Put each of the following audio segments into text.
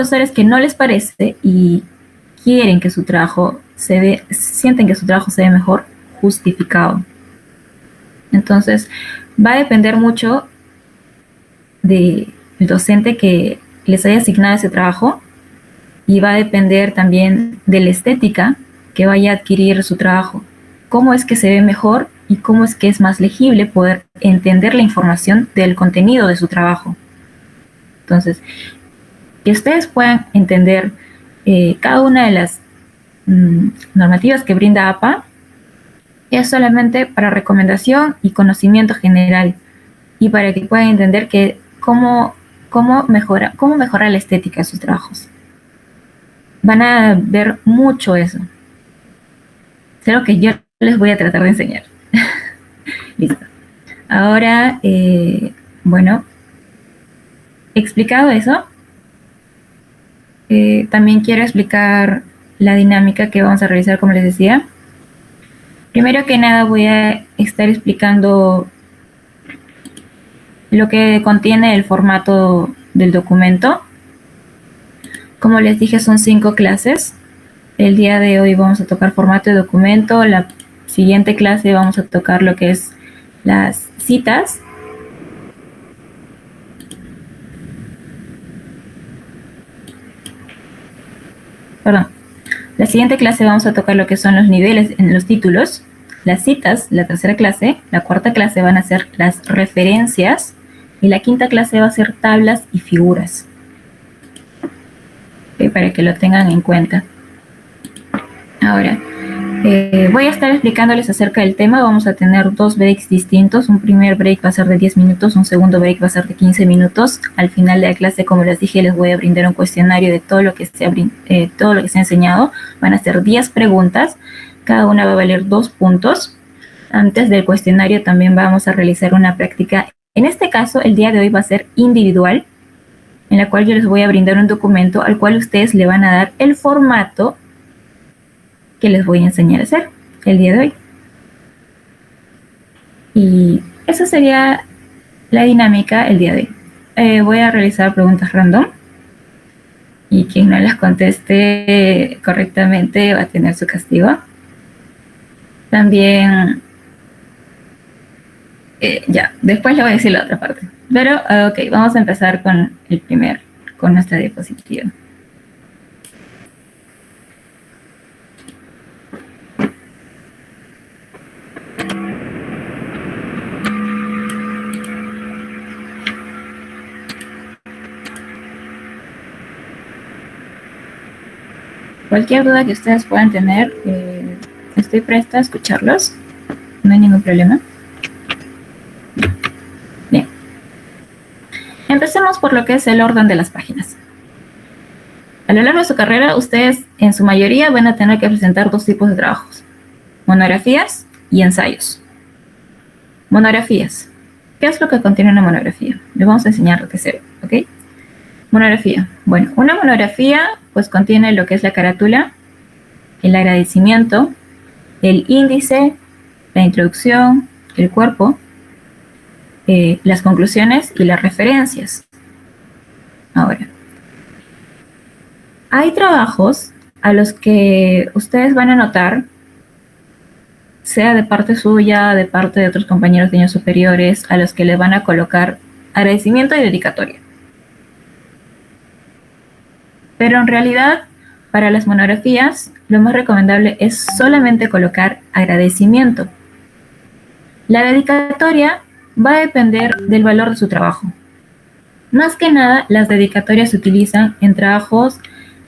profesores que no les parece y quieren que su trabajo sienten que su trabajo se ve mejor, justificado. Entonces, va a depender mucho del docente que les haya asignado ese trabajo y va a depender también de la estética que vaya a adquirir su trabajo. Cómo es que se ve mejor y cómo es que es más legible poder entender la información del contenido de su trabajo. Entonces, que ustedes puedan entender cada una de las normativas que brinda APA es solamente para recomendación y conocimiento general y para que puedan entender que cómo mejora la estética de sus trabajos. Van a ver mucho eso. Es algo que yo les voy a tratar de enseñar. Listo. Ahora, bueno, explicado eso, también quiero explicar la dinámica que vamos a realizar, como les decía. Primero que nada voy a estar explicando lo que contiene el formato del documento. Como les dije, son 5 clases. El día de hoy vamos a tocar formato de documento. La siguiente clase vamos a tocar lo que es las citas. Perdón. La siguiente clase vamos a tocar lo que son los niveles en los títulos. Las citas, la tercera clase. La cuarta clase van a ser las referencias. Y la quinta clase va a ser tablas y figuras. Para que lo tengan en cuenta. Ahora, voy a estar explicándoles acerca del tema. Vamos a tener 2 breaks distintos. Un primer break va a ser de 10 minutos, un segundo break va a ser de 15 minutos. Al final de la clase, como les dije, les voy a brindar un cuestionario de todo lo que se ha enseñado. Van a ser 10 preguntas. Cada una va a valer 2 puntos. Antes del cuestionario también vamos a realizar una práctica. En este caso, el día de hoy va a ser individual, en la cual yo les voy a brindar un documento al cual ustedes le van a dar el formato que les voy a enseñar a hacer el día de hoy. Y esa sería la dinámica el día de hoy. Voy a realizar preguntas random y quien no las conteste correctamente va a tener su castigo. También, ya, después le voy a decir la otra parte. Pero, ok, vamos a empezar con con nuestra diapositiva. Cualquier duda que ustedes puedan tener, estoy presta a escucharlos. No hay ningún problema. Bien. Empecemos por lo que es el orden de las páginas. A lo largo de su carrera, ustedes en su mayoría van a tener que presentar 2 tipos de trabajos: monografías y ensayos. Monografías. ¿Qué es lo que contiene una monografía? Les vamos a enseñar de cero, ¿ok? Monografía. Bueno, una monografía pues contiene lo que es la carátula, el agradecimiento, el índice, la introducción, el cuerpo, las conclusiones y las referencias. Ahora, hay trabajos a los que ustedes van a notar, sea de parte suya, de parte de otros compañeros de años superiores, a los que les van a colocar agradecimiento y dedicatoria. Pero en realidad, para las monografías, lo más recomendable es solamente colocar agradecimiento. La dedicatoria va a depender del valor de su trabajo. Más que nada, las dedicatorias se utilizan en trabajos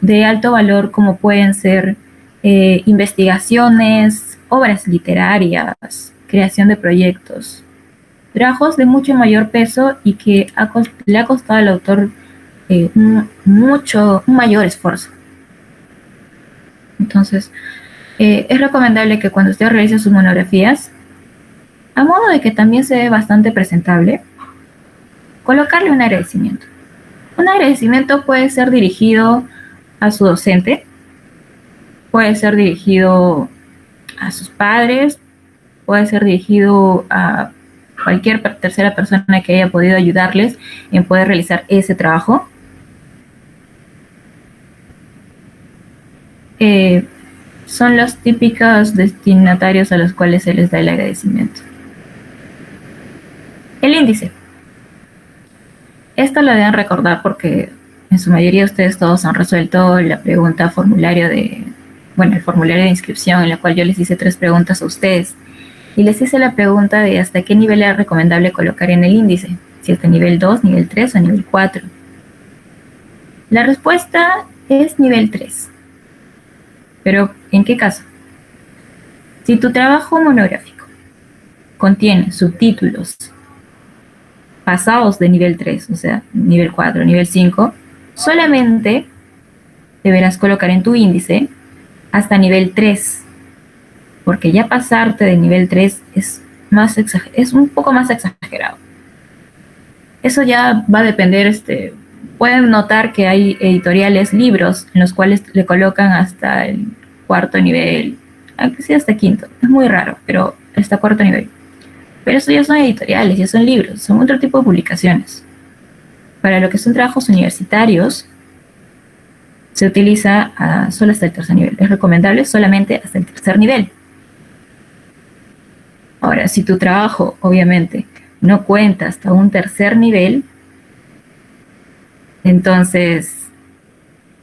de alto valor, como pueden ser investigaciones, obras literarias, creación de proyectos. Trabajos de mucho mayor peso y que le ha costado al autor un mayor esfuerzo. Entonces, es recomendable que cuando usted realice sus monografías, a modo de que también se ve bastante presentable, colocarle un agradecimiento. Un agradecimiento puede ser dirigido a su docente, puede ser dirigido a sus padres, puede ser dirigido a cualquier tercera persona que haya podido ayudarles en poder realizar ese trabajo. eh, son los típicos destinatarios a los cuales se les da el agradecimiento. El índice. Esto lo deben recordar porque en su mayoría ustedes todos han resuelto la pregunta formulario el formulario de inscripción, en la cual yo les hice 3 preguntas a ustedes. Y les hice la pregunta de hasta qué nivel era recomendable colocar en el índice, si hasta nivel 2, nivel 3 o nivel 4. La respuesta es nivel 3. Pero, ¿en qué caso? Si tu trabajo monográfico contiene subtítulos pasados de nivel 3, o sea, nivel 4, nivel 5, solamente deberás colocar en tu índice hasta nivel 3, porque ya pasarte de nivel 3 es un poco más exagerado. Eso ya va a depender, pueden notar que hay editoriales, libros, en los cuales le colocan hasta el 4 nivel, aunque sea hasta 5, es muy raro, pero hasta 4 nivel. Pero eso ya son editoriales, ya son libros, son otro tipo de publicaciones. Para lo que son trabajos universitarios, se utiliza solo hasta el 3er nivel. Es recomendable solamente hasta el 3er nivel. Ahora, si tu trabajo, obviamente, no cuenta hasta un 3er nivel, entonces,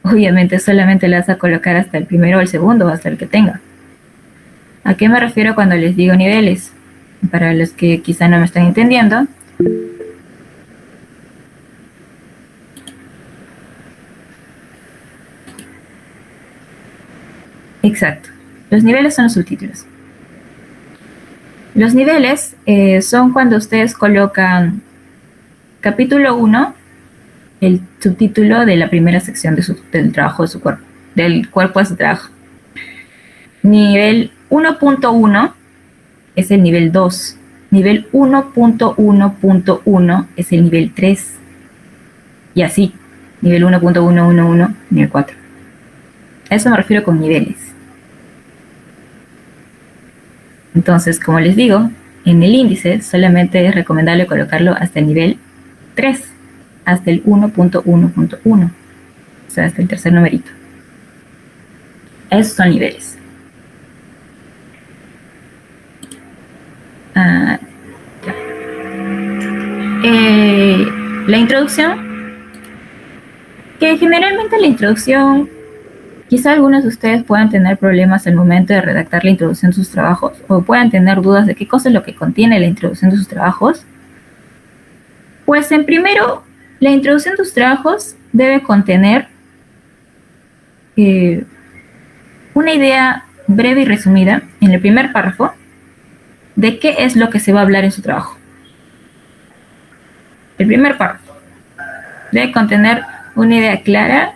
obviamente, solamente le vas a colocar hasta el primero o el segundo, o hasta el que tenga. ¿A qué me refiero cuando les digo niveles? Para los que quizá no me están entendiendo, exacto. Los niveles son los subtítulos. Los niveles son cuando ustedes colocan capítulo 1, el subtítulo de la primera sección del trabajo de su cuerpo, del cuerpo de su trabajo. Nivel 1.1 es el nivel 2. Nivel 1.1.1 es el nivel 3. Y así, nivel 1.111, nivel 4. A eso me refiero con niveles. Entonces, como les digo, en el índice solamente es recomendable colocarlo hasta el nivel 3, hasta el 1.1.1, o sea, hasta el 3er numerito. Esos son niveles. La introducción, que generalmente la introducción, quizá algunos de ustedes puedan tener problemas al momento de redactar la introducción de sus trabajos, o puedan tener dudas de qué cosa es lo que contiene la introducción de sus trabajos. Pues en primero, la introducción de sus trabajos debe contener una idea breve y resumida en el primer párrafo de qué es lo que se va a hablar en su trabajo. El primer párrafo debe contener una idea clara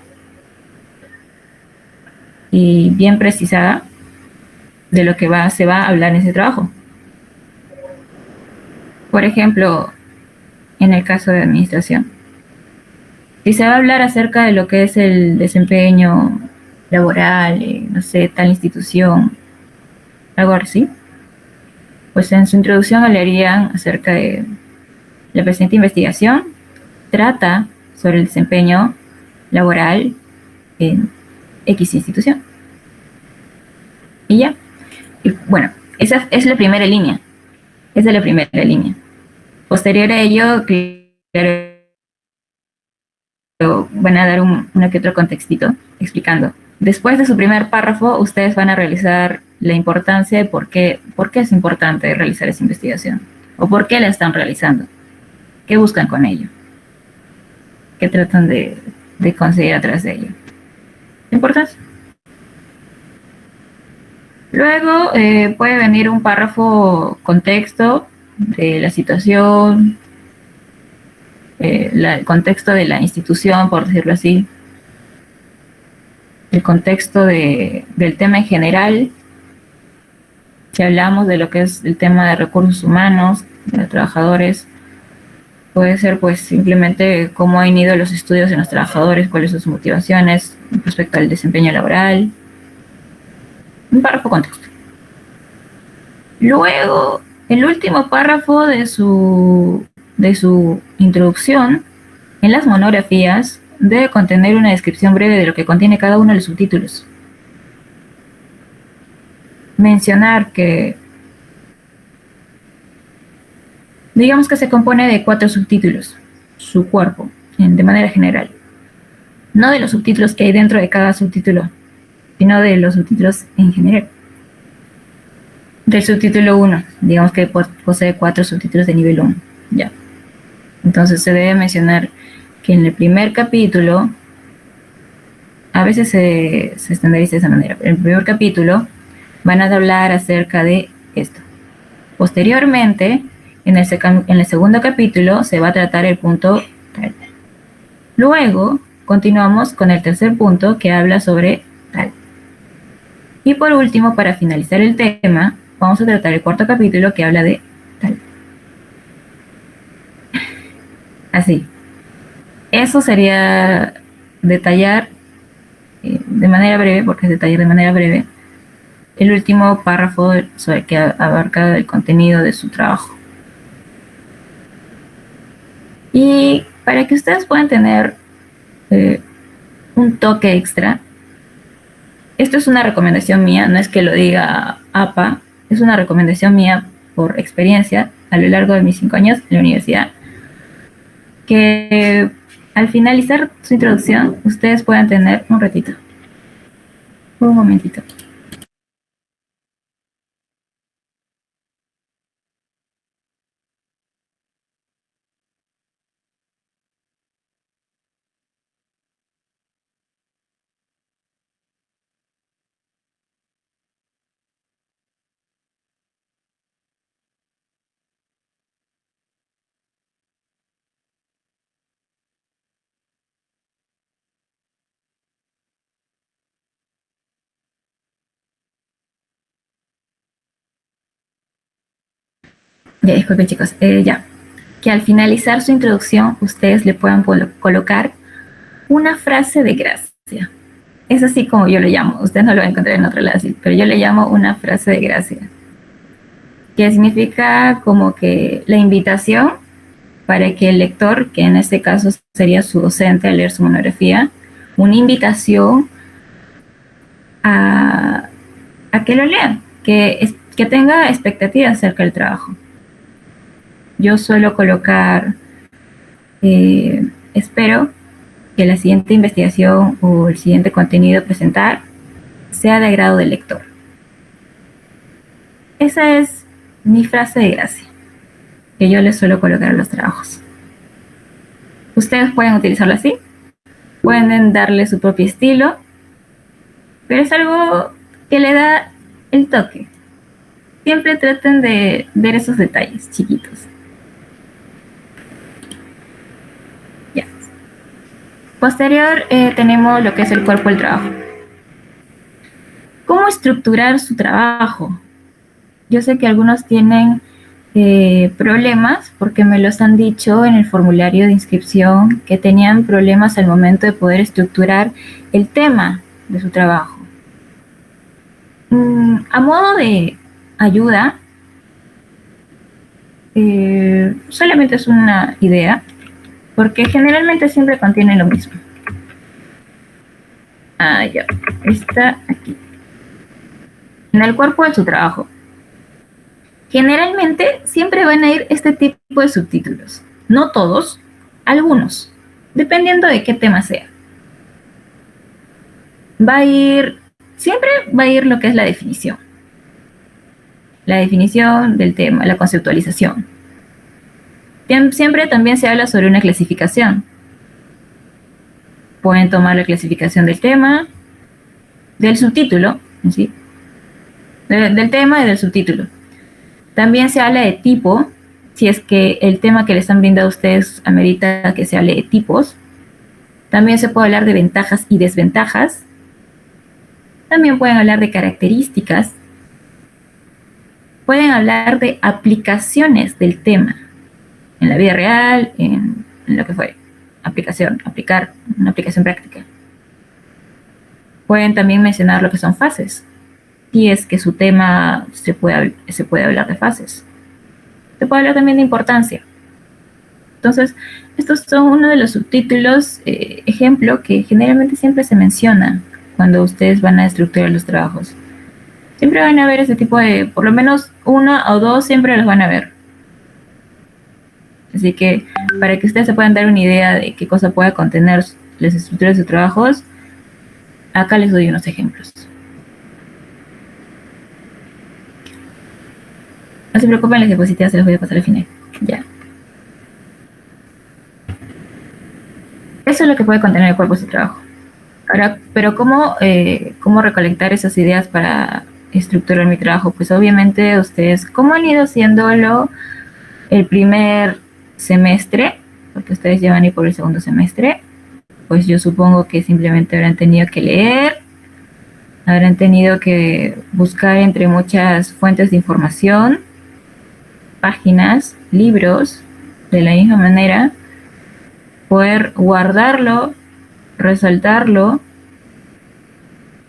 y bien precisada de lo que se va a hablar en ese trabajo. Por ejemplo, en el caso de administración, si se va a hablar acerca de lo que es el desempeño laboral, no sé, tal institución, algo así, pues en su introducción hablarían acerca de la presente investigación, trata sobre el desempeño laboral en X institución. Y ya. Y bueno, esa es la primera línea. Esa es la primera línea. Posterior a ello, claro, van a dar uno que otro contextito explicando. Después de su primer párrafo, ustedes van a realizar la importancia de por qué es importante realizar esa investigación, o por qué la están realizando, qué buscan con ello, qué tratan de conseguir a través de ello. Importancia. Luego puede venir un párrafo contexto de la situación, el contexto de la institución, por decirlo así, el contexto del tema en general. Si hablamos de lo que es el tema de recursos humanos, de los trabajadores, puede ser pues simplemente cómo han ido los estudios en los trabajadores, cuáles son sus motivaciones respecto al desempeño laboral. Un párrafo contexto. Luego, el último párrafo de su introducción, en las monografías, debe contener una descripción breve de lo que contiene cada uno de los subtítulos. mencionar que, digamos que se compone de 4 subtítulos, su cuerpo, de manera general. No de los subtítulos que hay dentro de cada subtítulo, sino de los subtítulos en general. Del subtítulo 1, digamos que posee 4 subtítulos de nivel 1. Ya. Entonces se debe mencionar que en el primer capítulo, a veces se estandariza de esa manera, en el primer capítulo van a hablar acerca de esto. Posteriormente, en el segundo capítulo se va a tratar el punto tal. Luego, continuamos con el tercer punto que habla sobre tal. Y por último, para finalizar el tema, vamos a tratar el cuarto capítulo que habla de tal. Así. Eso sería detallar de manera breve, porque es detallar de manera breve, el último párrafo sobre que abarca el contenido de su trabajo. Y para que ustedes puedan tener un toque extra, esto es una recomendación mía, no es que lo diga APA, es una recomendación mía por experiencia a lo largo de mis 5 años en la universidad, que al finalizar su introducción ustedes puedan tener un ratito, un momentito. Ya, disculpen chicos, ya. Que al finalizar su introducción ustedes le puedan colocar una frase de gracia. Es así como yo le llamo, ustedes no lo van a encontrar en otro lado así, pero yo le llamo una frase de gracia, que significa como que la invitación para que el lector, que en este caso sería su docente al leer su monografía, una invitación a que lo lean, que tenga expectativas acerca del trabajo. Yo suelo colocar, espero que la siguiente investigación o el siguiente contenido a presentar sea de agrado del lector. Esa es mi frase de gracia, que yo les suelo colocar a los trabajos. Ustedes pueden utilizarlo así, pueden darle su propio estilo, pero es algo que le da el toque. Siempre traten de ver esos detalles chiquitos. Ya. Posterior tenemos lo que es el cuerpo del trabajo. ¿Cómo estructurar su trabajo? Yo sé que algunos tienen problemas porque me los han dicho en el formulario de inscripción que tenían problemas al momento de poder estructurar el tema de su trabajo. A modo de ayuda, solamente es una idea, porque generalmente siempre contiene lo mismo. Ya, está aquí. En el cuerpo de su trabajo. Generalmente siempre van a ir este tipo de subtítulos. No todos, algunos, dependiendo de qué tema sea. Siempre va a ir lo que es la definición. La definición del tema, la conceptualización. Siempre también se habla sobre una clasificación. Pueden tomar la clasificación del tema, del subtítulo, ¿sí? Del tema y del subtítulo. También se habla de tipo, si es que el tema que les han brindado a ustedes amerita que se hable de tipos. También se puede hablar de ventajas y desventajas. También pueden hablar de características. Pueden hablar de aplicaciones del tema en la vida real, en lo que fue aplicar una aplicación práctica. Pueden también mencionar lo que son fases, si es que su tema se puede hablar de fases. Se puede hablar también de importancia. Entonces, estos son uno de los subtítulos, ejemplo, que generalmente siempre se menciona cuando ustedes van a estructurar los trabajos. Siempre van a ver ese tipo de, por lo menos una o dos siempre los van a ver. Así que para que ustedes se puedan dar una idea de qué cosa puede contener las estructuras de sus trabajos, acá les doy unos ejemplos. No se preocupen, las diapositivas se las voy a pasar al final. Ya. Eso es lo que puede contener el cuerpo de su trabajo. Ahora, pero ¿cómo recolectar esas ideas para estructurar mi trabajo? Pues obviamente ustedes, ¿cómo han ido haciéndolo el primer semestre? Porque ustedes ya van a ir por el segundo semestre. Pues yo supongo que simplemente habrán tenido que leer, habrán tenido que buscar entre muchas fuentes de información, páginas, libros, de la misma manera, poder guardarlo, resaltarlo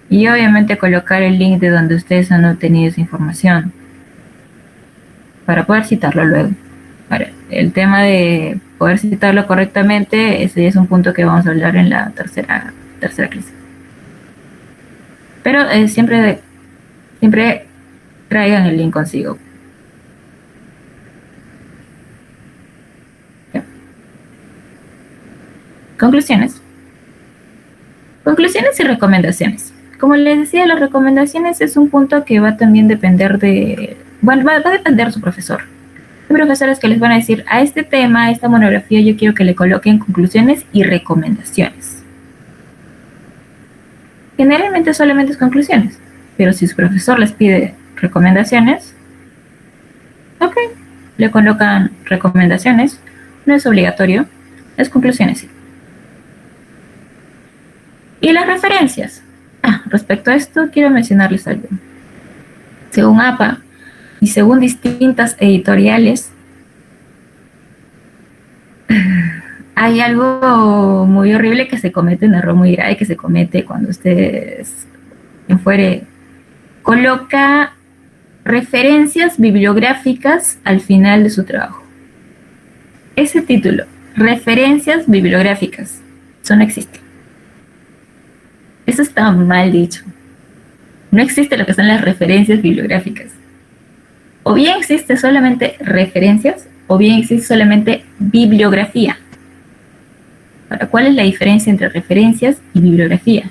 y obviamente colocar el link de donde ustedes han obtenido esa información para poder citarlo luego. Ahora, el tema de poder citarlo correctamente, ese es un punto que vamos a hablar en la tercera clase. Pero siempre traigan el link consigo. ¿Ya? Conclusiones y recomendaciones. Como les decía, las recomendaciones es un punto que va también a depender de... Bueno, va a depender de su profesor. Hay profesores que les van a decir, a este tema, a esta monografía, yo quiero que le coloquen conclusiones y recomendaciones. Generalmente solamente es conclusiones, pero si su profesor les pide recomendaciones, ok, le colocan recomendaciones, no es obligatorio, es conclusiones sí. Y las referencias. Respecto a esto, quiero mencionarles algo. Según APA y según distintas editoriales, hay algo muy horrible que se comete, un error muy grave que se comete cuando ustedes, quien fuere, coloca referencias bibliográficas al final de su trabajo. Ese título, referencias bibliográficas, eso no existe. Eso está mal dicho. No existe lo que son las referencias bibliográficas. O bien existe solamente referencias, o bien existe solamente bibliografía. Ahora, ¿cuál es la diferencia entre referencias y bibliografía?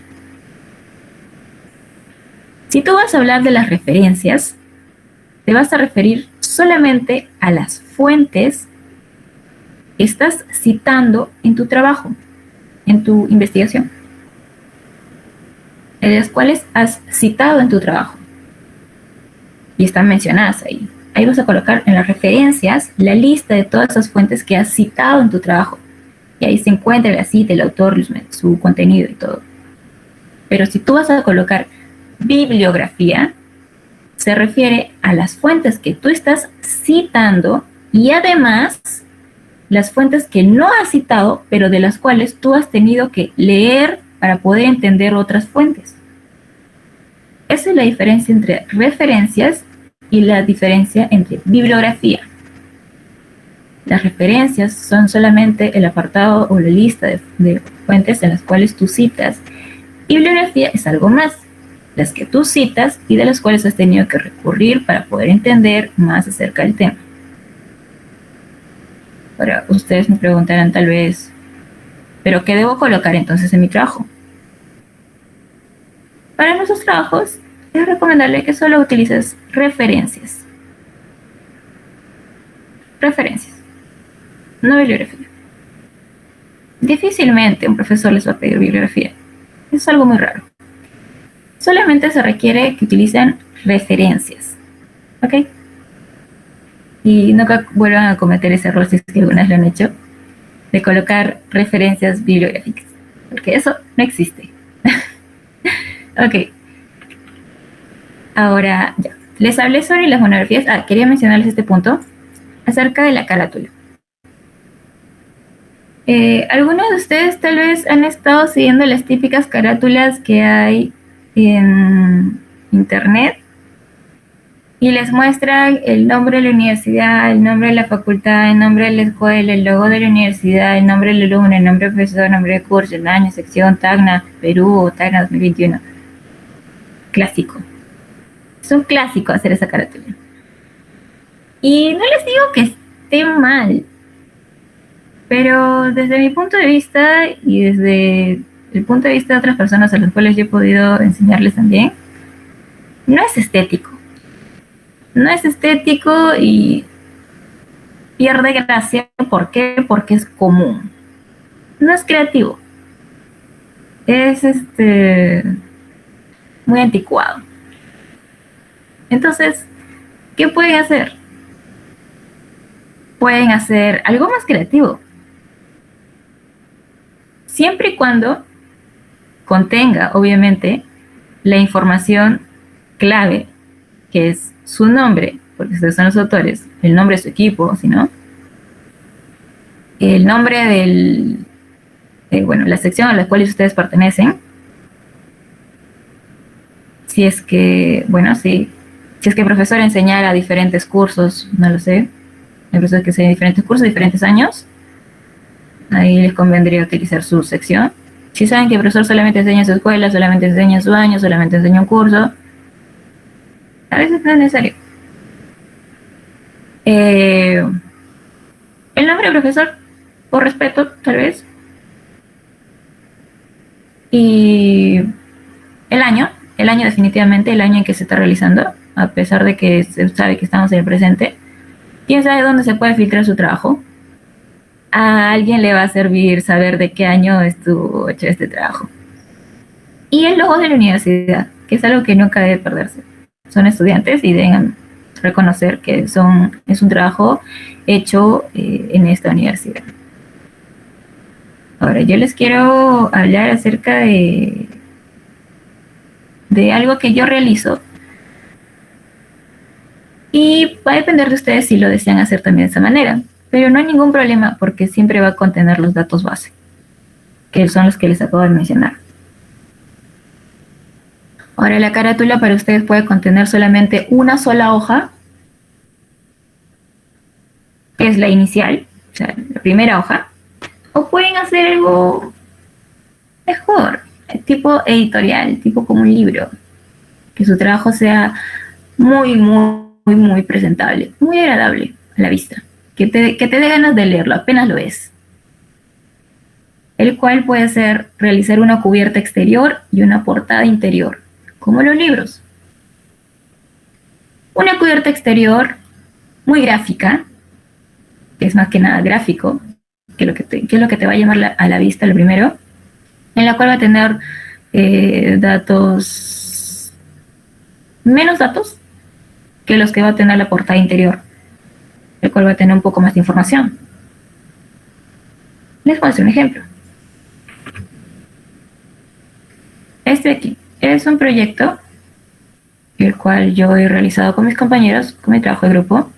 Si tú vas a hablar de las referencias, te vas a referir solamente a las fuentes que estás citando en tu trabajo, en tu investigación, en las cuales has citado en tu trabajo y están mencionadas ahí. Ahí vas a colocar en las referencias la lista de todas esas fuentes que has citado en tu trabajo. Y ahí se encuentra la cita, el autor, su contenido y todo. Pero si tú vas a colocar bibliografía, se refiere a las fuentes que tú estás citando y además las fuentes que no has citado, pero de las cuales tú has tenido que leer para poder entender otras fuentes. Esa es la diferencia entre referencias y la diferencia entre bibliografía. Las referencias son solamente el apartado o la lista de fuentes en las cuales tú citas. Y bibliografía es algo más, las que tú citas y de las cuales has tenido que recurrir para poder entender más acerca del tema. Ahora, ustedes me preguntarán tal vez, ¿pero qué debo colocar entonces en mi trabajo? Para nuestros trabajos es recomendable que solo utilices referencias. Referencias, no bibliografía. Difícilmente un profesor les va a pedir bibliografía. Es algo muy raro. Solamente se requiere que utilicen referencias. ¿Ok? Y nunca vuelvan a cometer ese error si es que algunas lo han hecho, de colocar referencias bibliográficas. Porque eso no existe. Ok. Ahora, ya. Les hablé sobre las monografías. Quería mencionarles este punto acerca de la carátula. Algunos de ustedes tal vez han estado siguiendo las típicas carátulas que hay en internet y les muestran el nombre de la universidad, el nombre de la facultad, el nombre de la escuela, el logo de la universidad, el nombre del alumno, el nombre del profesor, el nombre de curso, el año, sección, Tacna, Perú o Tacna 2021. Clásico. Es un clásico hacer esa carátula. Y no les digo que esté mal, pero desde mi punto de vista y desde el punto de vista de otras personas a las cuales yo he podido enseñarles también, no es estético. No es estético y pierde gracia. ¿Por qué? Porque es común. No es creativo. Es muy anticuado. Entonces, ¿qué pueden hacer? Pueden hacer algo más creativo. Siempre y cuando contenga, obviamente, la información clave, que es su nombre, porque ustedes son los autores, el nombre de su equipo, si no, el nombre la sección a la cual ustedes pertenecen, si es que, si es que el profesor enseñara diferentes cursos, no lo sé, hay profesores que enseñan diferentes cursos, diferentes años, ahí les convendría utilizar su sección. Si saben que el profesor solamente enseña su escuela, solamente enseña su año, solamente enseña un curso, a veces no es necesario. El nombre del profesor, por respeto, tal vez. Y el año definitivamente, el año en que se está realizando, a pesar de que se sabe que estamos en el presente. ¿Quién sabe dónde se puede filtrar su trabajo? A alguien le va a servir saber de qué año estuvo hecho este trabajo. Y el logo de la universidad, que es algo que nunca debe perderse. Son estudiantes y deben reconocer que es un trabajo hecho en esta universidad. Ahora, yo les quiero hablar acerca de algo que yo realizo. Y va a depender de ustedes si lo desean hacer también de esa manera. Pero no hay ningún problema porque siempre va a contener los datos base, que son los que les acabo de mencionar. Ahora, la carátula para ustedes puede contener solamente una sola hoja, que es la inicial, o sea, la primera hoja, o pueden hacer algo mejor, tipo editorial, tipo como un libro, que su trabajo sea muy presentable, muy agradable a la vista, que te dé ganas de leerlo, apenas lo es. El cual puede ser realizar una cubierta exterior y una portada interior, como los libros. Una cubierta exterior muy gráfica, que es más que nada gráfico, que es lo que te va a llamar a la vista lo primero, en la cual va a tener menos datos que los que va a tener la portada interior, el cual va a tener un poco más de información. Les voy a hacer un ejemplo. Este de aquí es un proyecto el cual yo he realizado con mis compañeros, con mi trabajo de grupo.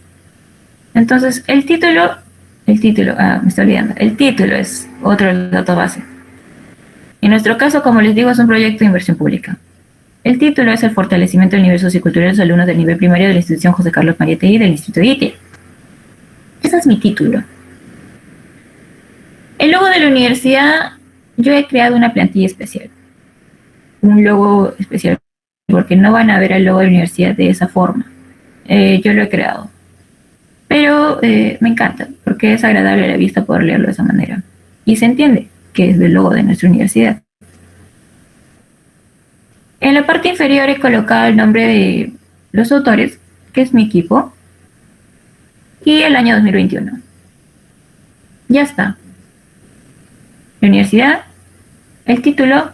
Entonces, me estoy olvidando, el título es otro dato base. En nuestro caso, como les digo, es un proyecto de inversión pública. El título es el fortalecimiento del nivel sociocultural de los alumnos del nivel primario de la institución José Carlos Mariátegui del Instituto de ITE. Ese es mi título. El logo de la universidad, yo he creado una plantilla especial. Un logo especial, porque no van a ver el logo de la universidad de esa forma. Yo lo he creado. Pero me encanta, porque es agradable a la vista poder leerlo de esa manera. Y se entiende que es del logo de nuestra universidad. En la parte inferior he colocado el nombre de los autores, que es mi equipo, y el año 2021. Ya está. La universidad, el título,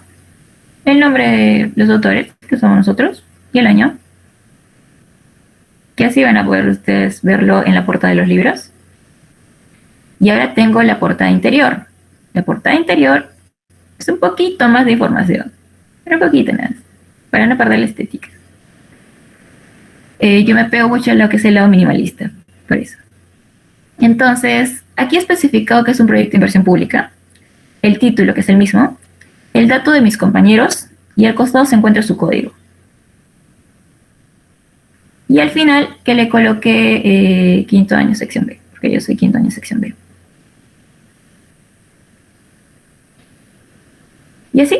el nombre de los autores, que somos nosotros, y el año. Que así van a poder ustedes verlo en la portada de los libros. Y ahora tengo la portada interior. La portada interior es un poquito más de información, pero un poquito nada, para no perder la estética. Yo me pego mucho a lo que es el lado minimalista, por eso. Entonces, aquí he especificado que es un proyecto de inversión pública, el título, que es el mismo, el dato de mis compañeros, y al costado se encuentra su código. Y al final que le coloqué quinto año sección B, porque yo soy quinto año sección B. Y así,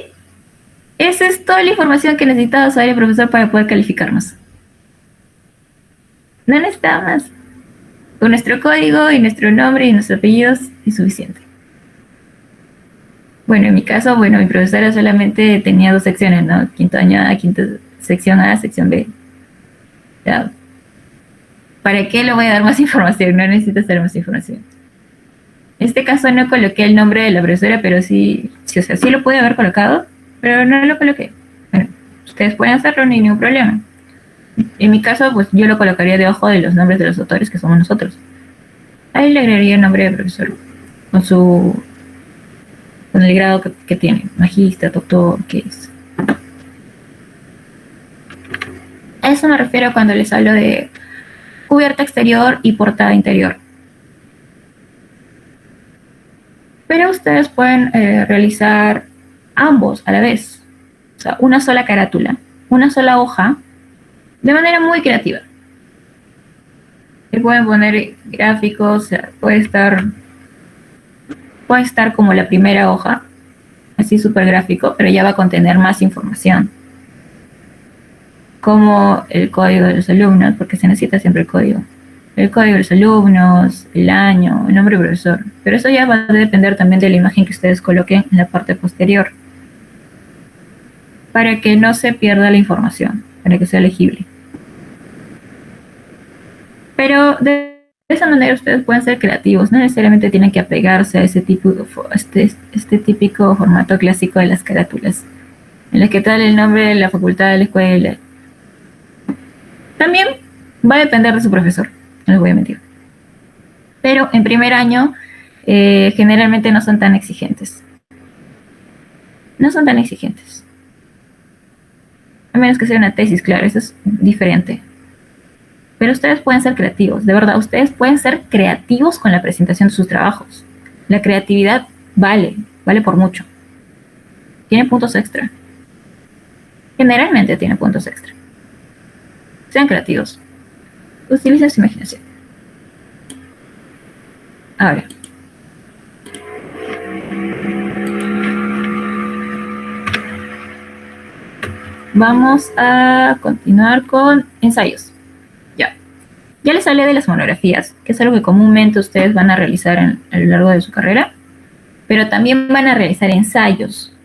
esa es toda la información que necesitaba saber el profesor para poder calificarnos. No necesita más. Con nuestro código y nuestro nombre y nuestros apellidos es suficiente. Bueno, en mi caso, bueno, mi profesora solamente tenía 2 secciones, ¿no? Quinto año A, quinta sección A, sección B. Ya, ¿para qué le voy a dar más información? No necesito hacer más información. En este caso no coloqué el nombre de la profesora, pero sí, o sea, sí lo pude haber colocado, pero no lo coloqué. Bueno, ustedes pueden hacerlo, no hay ningún problema. En mi caso, pues yo lo colocaría debajo de los nombres de los autores, que somos nosotros. Ahí le agregaría el nombre del profesor, con su con el grado que tiene, magíster, doctor, qué es. A eso me refiero cuando les hablo de cubierta exterior y portada interior. Pero ustedes pueden realizar ambos a la vez. O sea, una sola carátula, una sola hoja, de manera muy creativa. Le pueden poner gráficos, o sea, puede estar como la primera hoja, así súper gráfico, pero ya va a contener más información. Como el código de los alumnos, porque se necesita siempre el código. El código de los alumnos, el año, el nombre del profesor. Pero eso ya va a depender también de la imagen que ustedes coloquen en la parte posterior, para que no se pierda la información, para que sea legible. Pero de esa manera ustedes pueden ser creativos, no necesariamente tienen que apegarse a ese tipo de, este típico formato clásico de las carátulas, en las que tal el nombre de la facultad, de la escuela. También va a depender de su profesor, no les voy a mentir. Pero en primer año generalmente no son tan exigentes. No son tan exigentes. A menos que sea una tesis, claro, eso es diferente. Pero ustedes pueden ser creativos, de verdad, ustedes pueden ser creativos con la presentación de sus trabajos. La creatividad vale por mucho. Tiene puntos extra. Generalmente tiene puntos extra. Sean creativos. Utilicen su imaginación. Ahora. Vamos a continuar con ensayos. Ya les hablé de las monografías, que es algo que comúnmente ustedes van a realizar a lo largo de su carrera, pero también van a realizar ensayos.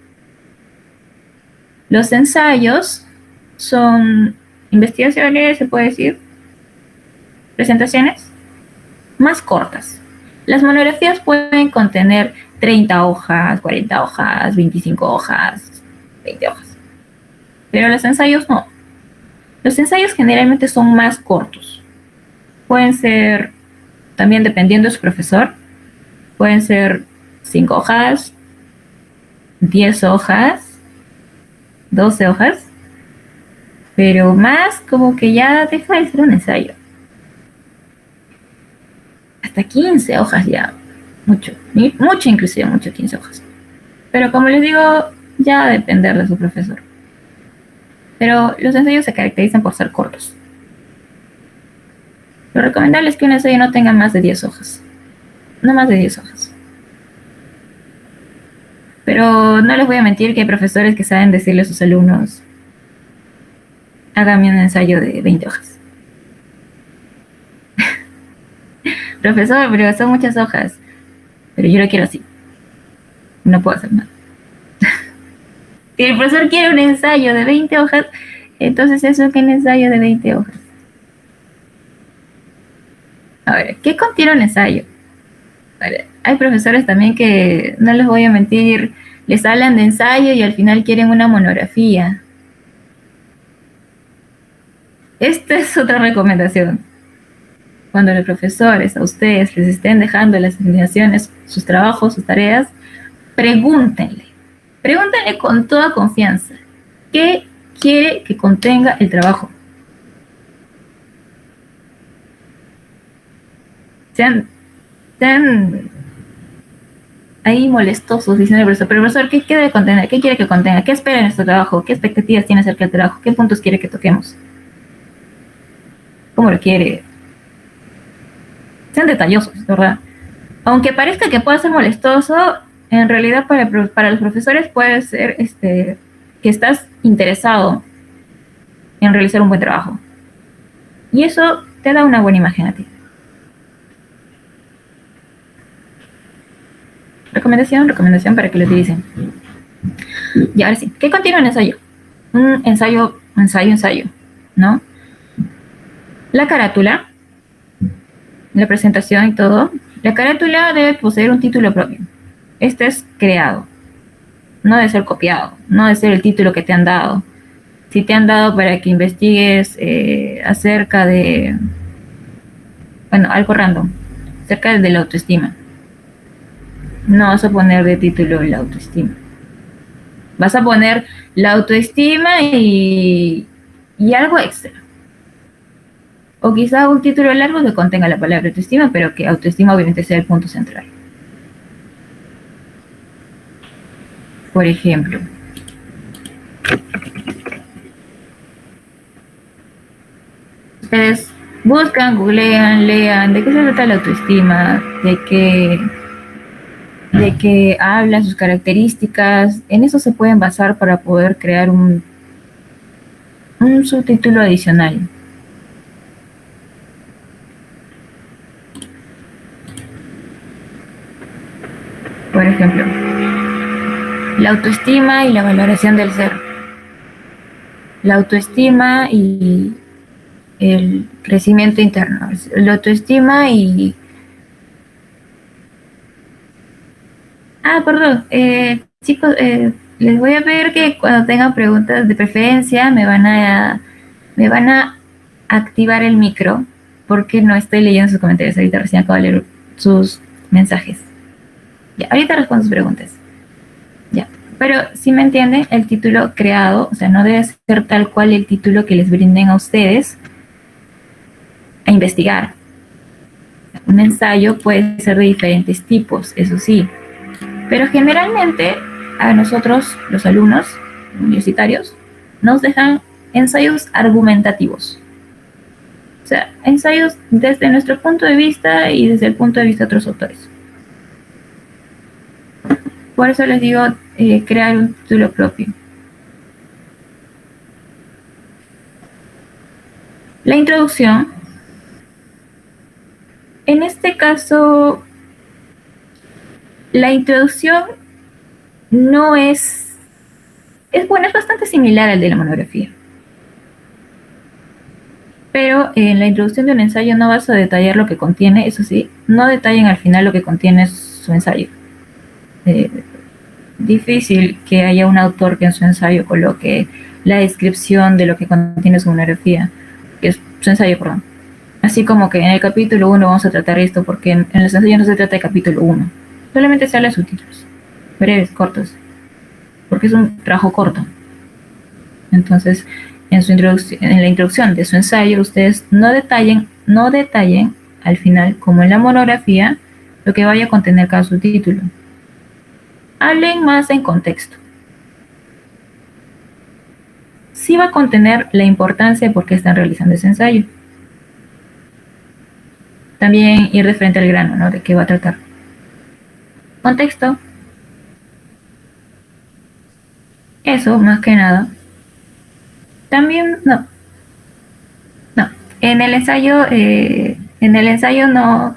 Los ensayos son investigaciones, se puede decir, presentaciones más cortas. Las monografías pueden contener 30 hojas, 40 hojas, 25 hojas, 20 hojas. Pero los ensayos no. Los ensayos generalmente son más cortos. Pueden ser, también dependiendo de su profesor, pueden ser 5 hojas, 10 hojas, 12 hojas, pero más como que ya deja de ser un ensayo. Hasta 15 hojas ya, mucho inclusive, mucho 15 hojas. Pero como les digo, ya va a depender de su profesor. Pero los ensayos se caracterizan por ser cortos. Lo recomendable es que un ensayo no tenga más de 10 hojas. No más de 10 hojas. Pero no les voy a mentir que hay profesores que saben decirle a sus alumnos: hágame un ensayo de 20 hojas. Profesor, pero son muchas hojas. Pero yo lo quiero así. No puedo hacer nada. Si el profesor quiere un ensayo de 20 hojas, entonces eso es un ensayo de 20 hojas. Ahora, ¿qué contiene un ensayo? Ahora, hay profesores también que, no les voy a mentir, les hablan de ensayo y al final quieren una monografía. Esta es otra recomendación. Cuando los profesores a ustedes les estén dejando las asignaciones, sus trabajos, sus tareas, pregúntenle con toda confianza qué quiere que contenga el trabajo. Sean ahí molestosos diciendo al profesor: pero profesor, ¿qué debe contener? ¿Qué quiere que contenga? ¿Qué espera en nuestro trabajo? ¿Qué expectativas tiene acerca del trabajo? ¿Qué puntos quiere que toquemos? ¿Cómo lo quiere? Sean detallosos, ¿verdad? Aunque parezca que pueda ser molestoso, en realidad para los profesores puede ser que estás interesado en realizar un buen trabajo. Y eso te da una buena imagen a ti. Recomendación para que lo utilicen. Y ahora sí, ¿qué contiene un ensayo? Un ensayo, ¿no? La carátula, la presentación y todo. La carátula debe poseer un título propio. Este es creado, no debe ser copiado, no debe ser el título que te han dado. Si te han dado para que investigues acerca de, bueno, algo random, acerca de la autoestima, no vas a poner de título la autoestima. Vas a poner la autoestima y algo extra. O quizá un título largo que contenga la palabra autoestima, pero que autoestima obviamente sea el punto central. Por ejemplo, ustedes buscan, googlean, lean de qué se trata la autoestima, de qué habla, sus características. En eso se pueden basar para poder crear un subtítulo adicional. Por ejemplo, la autoestima y la valoración del ser. La autoestima y el crecimiento interno. La autoestima y... perdón. Chicos, les voy a pedir que cuando tengan preguntas de preferencia me van a activar el micro porque no estoy leyendo sus comentarios. Ahorita recién acabo de leer sus mensajes. Ya, ahorita respondo sus preguntas. Ya. Pero si me entienden, el título creado, o sea, no debe ser tal cual el título que les brinden a ustedes a investigar. Un ensayo puede ser de diferentes tipos, eso sí. Pero generalmente a nosotros, los alumnos universitarios, nos dejan ensayos argumentativos. O sea, ensayos desde nuestro punto de vista y desde el punto de vista de otros autores. Por eso les digo crear un título propio. La introducción. En este caso, la introducción no es bueno, es bastante similar al de la monografía. Pero en la introducción de un ensayo no vas a detallar lo que contiene, eso sí, no detallen al final lo que contiene su ensayo. Difícil que haya un autor que en su ensayo coloque la descripción de lo que contiene su monografía, que es su ensayo, perdón. Así como que en el capítulo 1 vamos a tratar esto, porque en los ensayos no se trata de capítulo 1, solamente se habla de subtítulos, breves, cortos, porque es un trabajo corto. Entonces, en la introducción de su ensayo, ustedes no detallen al final, como en la monografía, lo que vaya a contener cada subtítulo. Hablen más en contexto. Sí va a contener la importancia de por qué están realizando ese ensayo. También ir de frente al grano, ¿no? De qué va a tratar. Contexto. Eso, más que nada. También, no. En el ensayo no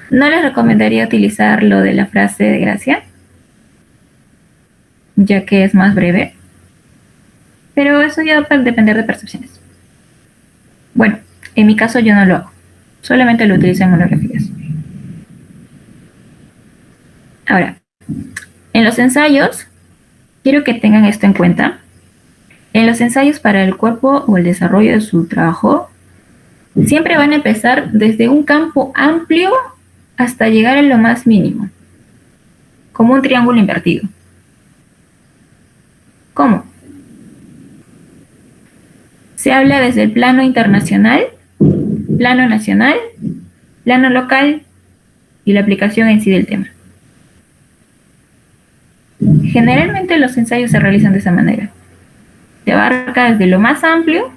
les recomendaría utilizar lo de la frase de gracia, ya que es más breve. Pero eso ya va a depender de percepciones. Bueno, en mi caso yo no lo hago. Solamente lo utilizo en monografías. Ahora, en los ensayos, quiero que tengan esto en cuenta. En los ensayos para el cuerpo o el desarrollo de su trabajo, siempre van a empezar desde un campo amplio hasta llegar a lo más mínimo, como un triángulo invertido. ¿Cómo? Se habla desde el plano internacional, plano nacional, plano local y la aplicación en sí del tema. Generalmente los ensayos se realizan de esa manera. Se abarca desde lo más amplio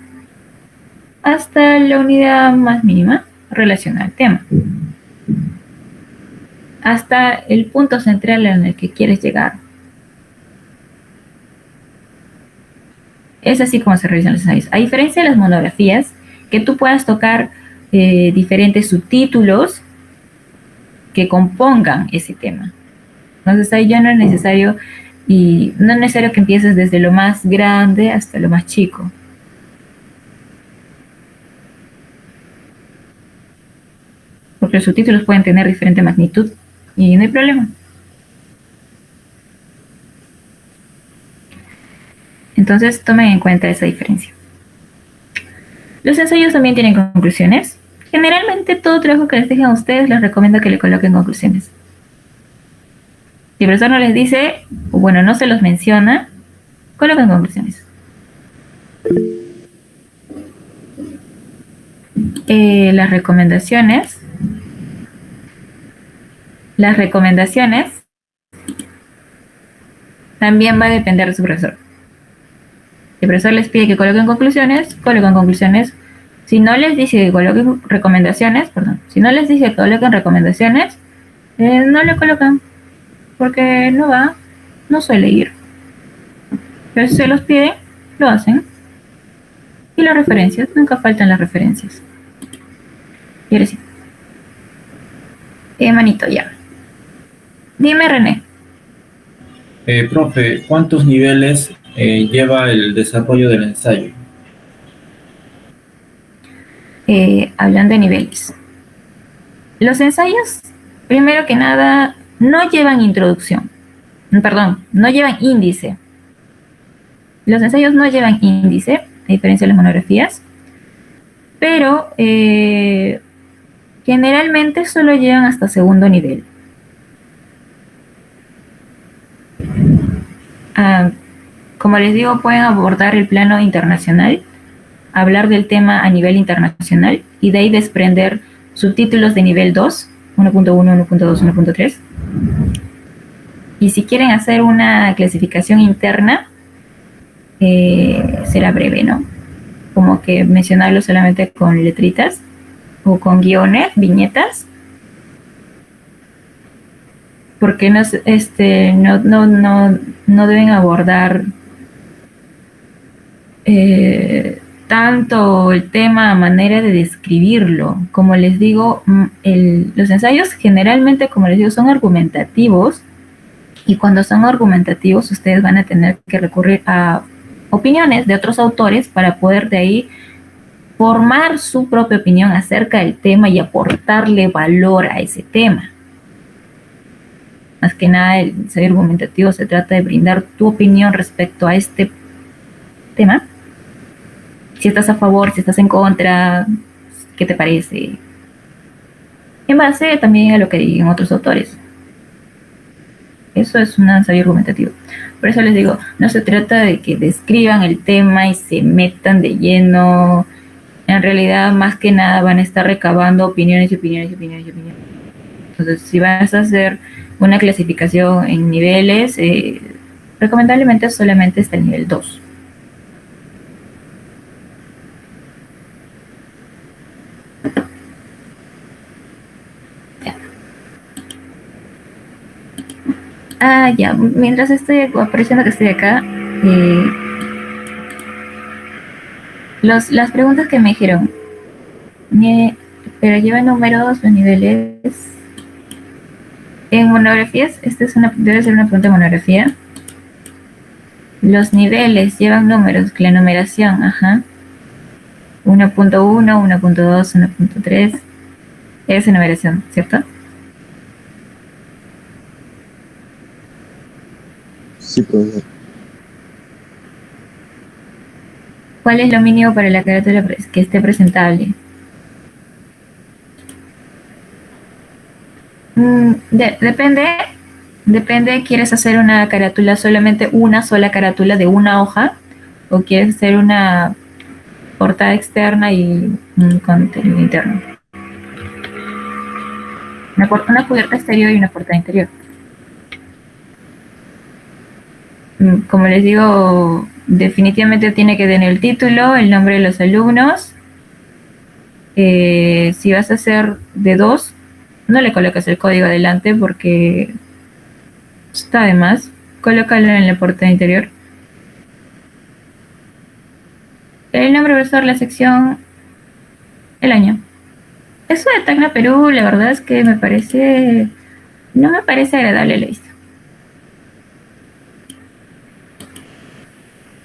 hasta la unidad más mínima relacionada al tema, hasta el punto central en el que quieres llegar. Es así como se realizan los ensayos. A diferencia de las monografías, que tú puedas tocar diferentes subtítulos que compongan ese tema. Entonces ahí ya no es necesario, y no es necesario que empieces desde lo más grande hasta lo más chico. Porque los subtítulos pueden tener diferente magnitud y no hay problema. Entonces tomen en cuenta esa diferencia. Los ensayos también tienen conclusiones. Generalmente todo trabajo que les dejen a ustedes les recomiendo que le coloquen conclusiones. Si el profesor no les dice, o bueno, no se los menciona, coloquen conclusiones. Las recomendaciones también va a depender de su profesor. Si el profesor les pide que coloquen conclusiones, coloquen conclusiones. Si no les dice que coloquen recomendaciones, no le colocan, porque no suele ir. Pero si se los pide, lo hacen. Y las referencias, nunca faltan las referencias. Y ahora sí. Manito, ya. Dime, René. Profe, ¿cuántos niveles lleva el desarrollo del ensayo? Hablando de niveles. Los ensayos, primero que nada, no llevan introducción. Perdón, no llevan índice. Los ensayos no llevan índice, a diferencia de las monografías, pero generalmente solo llegan hasta segundo nivel. Como les digo, pueden abordar el plano internacional, hablar del tema a nivel internacional y de ahí desprender subtítulos de nivel 2, 1.1, 1.2, 1.3. Y si quieren hacer una clasificación interna, será breve, ¿no? Como que mencionarlo solamente con letritas o con guiones, viñetas, porque no deben abordar tanto el tema a manera de describirlo. Como les digo, los ensayos generalmente, como les digo, son argumentativos, y cuando son argumentativos ustedes van a tener que recurrir a opiniones de otros autores para poder de ahí formar su propia opinión acerca del tema y aportarle valor a ese tema. Más que nada, el ensayo argumentativo se trata de brindar tu opinión respecto a este tema. Si estás a favor, si estás en contra, ¿qué te parece? En base también a lo que digan otros autores. Eso es un ensayo argumentativo. Por eso les digo, no se trata de que describan el tema y se metan de lleno. En realidad, más que nada, van a estar recabando opiniones y opiniones y opiniones y opiniones. Entonces, si vas a hacer una clasificación en niveles, recomendablemente solamente está el nivel 2. Ya, mientras estoy apareciendo que estoy acá, las preguntas que me dijeron, pero lleva números, los niveles. En monografías, debe ser una pregunta de monografía. Los niveles llevan números, la numeración, 1.1, 1.2, 1.3. Es numeración, ¿cierto? Sí, profesor. ¿Cuál es lo mínimo para la carátula que esté presentable? Depende, ¿quieres hacer una carátula, solamente una sola carátula de una hoja? ¿O quieres hacer una portada externa y un contenido interno? Una cubierta exterior y una portada interior. Como les digo, definitivamente tiene que tener el título, el nombre de los alumnos. Si vas a hacer de 2, no le colocas el código adelante porque está de más. Colócalo en la portada interior. El nombre profesor, la sección, el año. Eso de Tacna Perú, la verdad es que no me parece agradable la vista.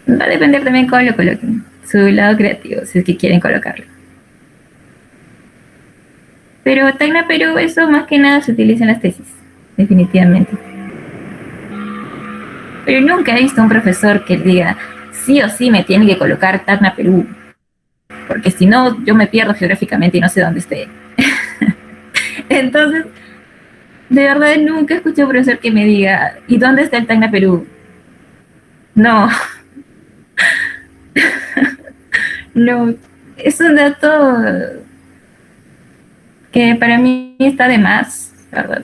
Va a depender también cómo lo coloquen, su lado creativo, si es que quieren colocarlo. Pero Tacna Perú, eso más que nada se utiliza en las tesis, definitivamente. Pero nunca he visto un profesor que diga, sí o sí me tiene que colocar Tacna Perú, porque si no, yo me pierdo geográficamente y no sé dónde esté. Entonces, de verdad nunca escuché a un profesor que me diga, ¿y dónde está el Tacna Perú? No, no, es un dato que para mí está de más, ¿verdad?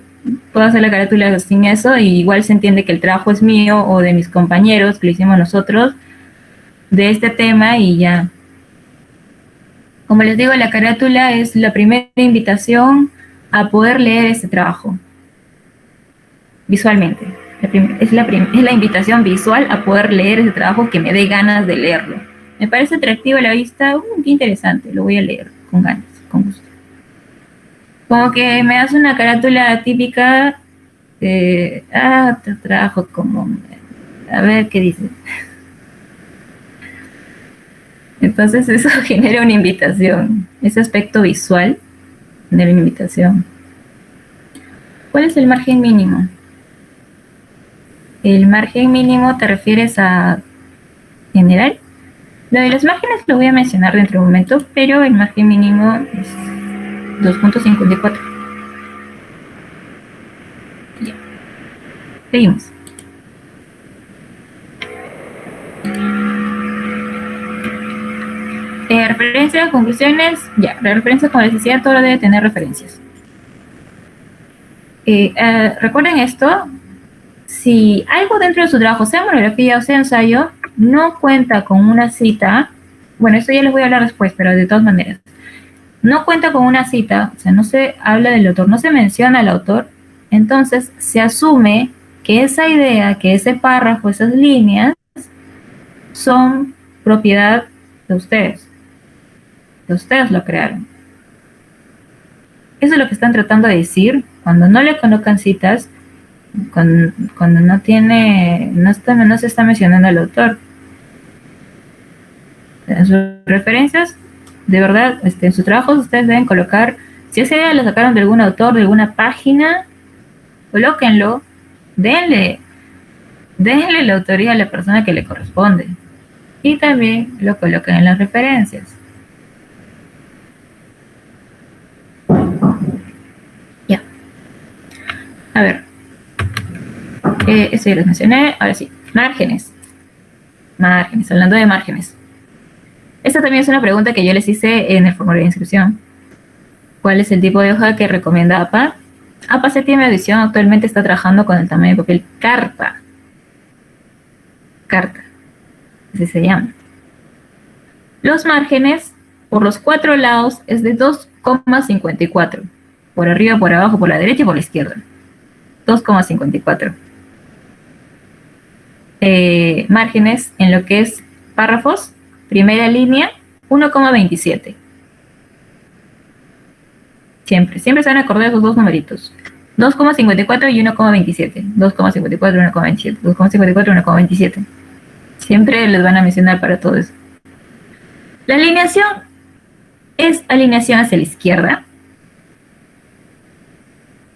Puedo hacer la carátula sin eso y igual se entiende que el trabajo es mío o de mis compañeros, que lo hicimos nosotros, de este tema y ya. Como les digo, la carátula es la primera invitación a poder leer este trabajo visualmente. Es la invitación visual a poder leer ese trabajo que me dé ganas de leerlo. Me parece atractivo a la vista, qué interesante, lo voy a leer con ganas, con gusto. Como que me hace una carátula típica de, trabajo como, a ver qué dice. Entonces eso genera una invitación, ese aspecto visual genera una invitación. ¿Cuál es el margen mínimo? ¿El margen mínimo te refieres a general? Lo de los márgenes lo voy a mencionar dentro de un momento, pero el margen mínimo es 2.54. Ya. Seguimos. Referencias, conclusiones. Ya, la referencia, como les decía, todo debe tener referencias. Recuerden esto, si algo dentro de su trabajo, sea monografía o sea ensayo, no cuenta con una cita, bueno, eso ya les voy a hablar después, pero de todas maneras, no cuenta con una cita, o sea, no se habla del autor, no se menciona al autor, entonces se asume que esa idea, que ese párrafo, esas líneas, son propiedad de ustedes, que ustedes lo crearon. Eso es lo que están tratando de decir cuando no le colocan citas, cuando no se está mencionando al autor. En sus referencias, de verdad, en sus trabajos ustedes deben colocar, si esa idea la sacaron de algún autor, de alguna página, colóquenlo, denle la autoría a la persona que le corresponde y también lo coloquen en las referencias. Ya. A ver. Eso ya les mencioné. Ahora sí. Márgenes. Hablando de márgenes. Esta también es una pregunta que yo les hice en el formulario de inscripción. ¿Cuál es el tipo de hoja que recomienda APA? APA Séptima Edición actualmente está trabajando con el tamaño de papel carta. Carta. Así se llama. Los márgenes por los 4 lados es de 2,54. Por arriba, por abajo, por la derecha y por la izquierda. 2,54. Márgenes en lo que es párrafos, primera línea, 1,27. Siempre se van a acordar de esos dos numeritos. 2,54 y 1,27. 2,54, 1,27. 2,54, 1,27. Siempre les van a mencionar para todo eso. La alineación es alineación hacia la izquierda,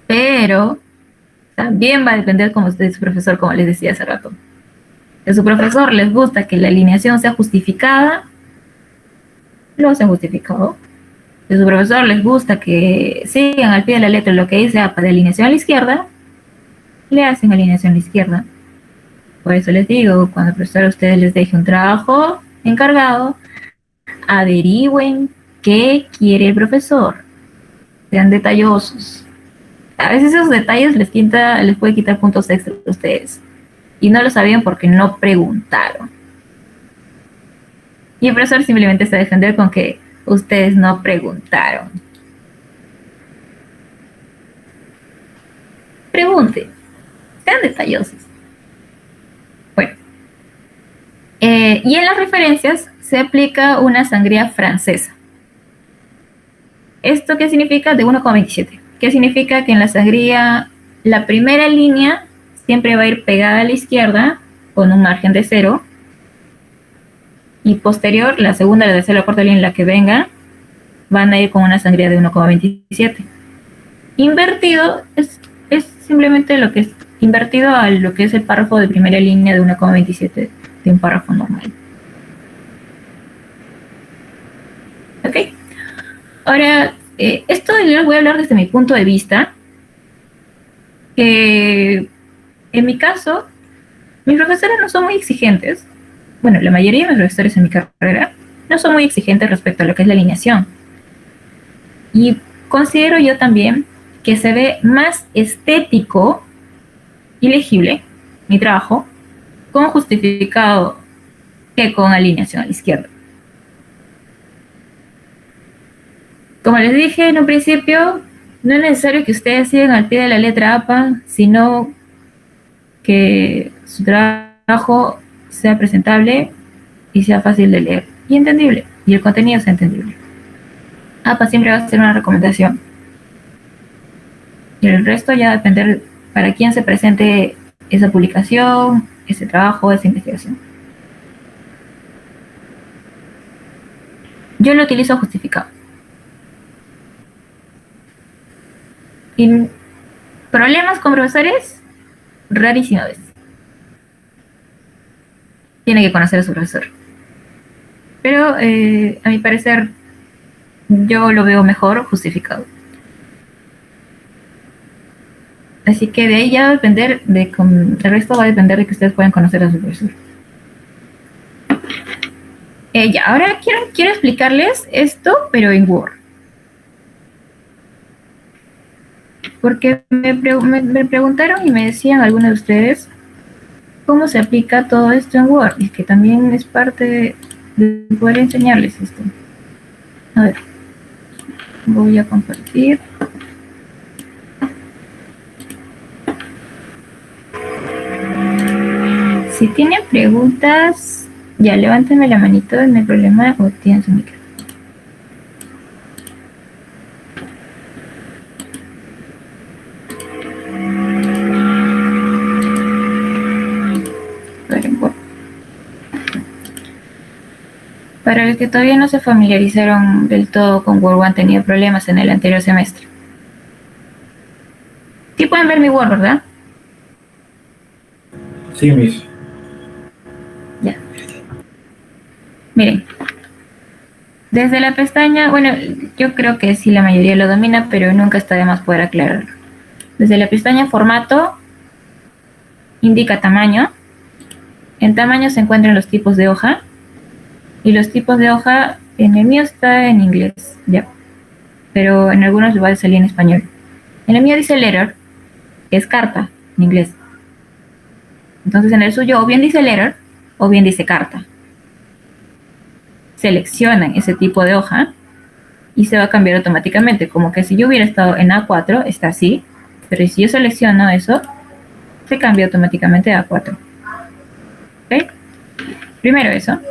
pero también va a depender como de su profesor, como les decía hace rato. Si a su profesor les gusta que la alineación sea justificada, lo hacen justificado. Si a su profesor les gusta que sigan al pie de la letra lo que dice APA de alineación a la izquierda, le hacen alineación a la izquierda. Por eso les digo, cuando el profesor a ustedes les deje un trabajo encargado, averigüen qué quiere el profesor. Sean detallosos. A veces esos detalles les puede quitar puntos extra a ustedes. Y no lo sabían porque no preguntaron. Y el profesor simplemente se defender con que ustedes no preguntaron. Pregunten. Sean detallosos. Bueno. Y en las referencias se aplica una sangría francesa. ¿Esto qué significa? De 1,27. ¿Qué significa? Que en la sangría la primera línea siempre va a ir pegada a la izquierda con un margen de 0 y posterior, la segunda, la tercera, la cuarta línea, la que venga, van a ir con una sangría de 1,27. Invertido es simplemente lo que es invertido a lo que es el párrafo de primera línea de 1,27 de un párrafo normal. ¿Ok? Ahora, esto yo les voy a hablar desde mi punto de vista. En mi caso, mis profesores no son muy exigentes. Bueno, la mayoría de mis profesores en mi carrera no son muy exigentes respecto a lo que es la alineación. Y considero yo también que se ve más estético y legible mi trabajo con justificado que con alineación a la izquierda. Como les dije en un principio, no es necesario que ustedes sigan al pie de la letra APA, sino que su trabajo sea presentable y sea fácil de leer y entendible, y el contenido sea entendible. APA siempre va a ser una recomendación. Y el resto ya va a depender para quién se presente esa publicación, ese trabajo, esa investigación. Yo lo utilizo justificado. Y problemas con profesores, rarísima vez. Tiene que conocer a su profesor. Pero a mi parecer, yo lo veo mejor justificado. Así que de ahí ya va a depender, el resto va a depender de que ustedes puedan conocer a su profesor. Ya, ahora quiero explicarles esto, pero en Word. Porque me preguntaron y me decían algunos de ustedes cómo se aplica todo esto en Word. Y que también es parte de poder enseñarles esto. A ver, voy a compartir. Si tienen preguntas, ya levántenme la manito, no hay problema, o tienen su micro. Para los que todavía no se familiarizaron del todo con Word o han tenido problemas en el anterior semestre. Sí pueden ver mi Word, ¿verdad? Sí, Miss. Ya. Miren. Desde la pestaña, bueno, yo creo que sí la mayoría lo domina, pero nunca está de más poder aclararlo. Desde la pestaña Formato, indica Tamaño. En Tamaño se encuentran los tipos de hoja. Y los tipos de hoja, en el mío está en inglés, ya. Pero en algunos les va a salir en español. En el mío dice letter, que es carta, en inglés. Entonces en el suyo o bien dice letter, o bien dice carta. Seleccionan ese tipo de hoja y se va a cambiar automáticamente. Como que si yo hubiera estado en A4, está así. Pero si yo selecciono eso, se cambia automáticamente a A4. ¿Ok? Primero eso.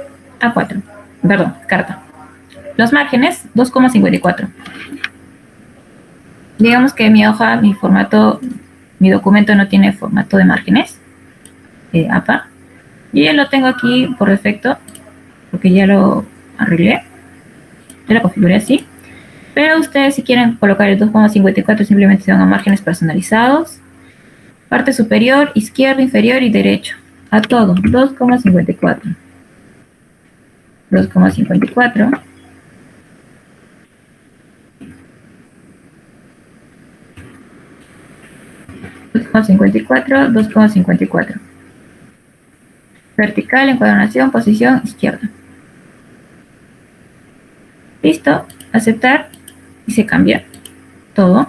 A4, perdón, carta. Los márgenes, 2,54. Digamos que mi hoja, mi formato, mi documento no tiene formato de márgenes, APA. Yo ya lo tengo aquí por defecto, porque ya lo arreglé. Ya lo configuré así. Pero ustedes si quieren colocar el 2,54 simplemente se van a márgenes personalizados. Parte superior, izquierdo, inferior y derecho. A todo, 2,54. 2,54. $2,54, 2,54. Vertical, encuadernación, posición izquierda. Listo, aceptar y se cambia todo.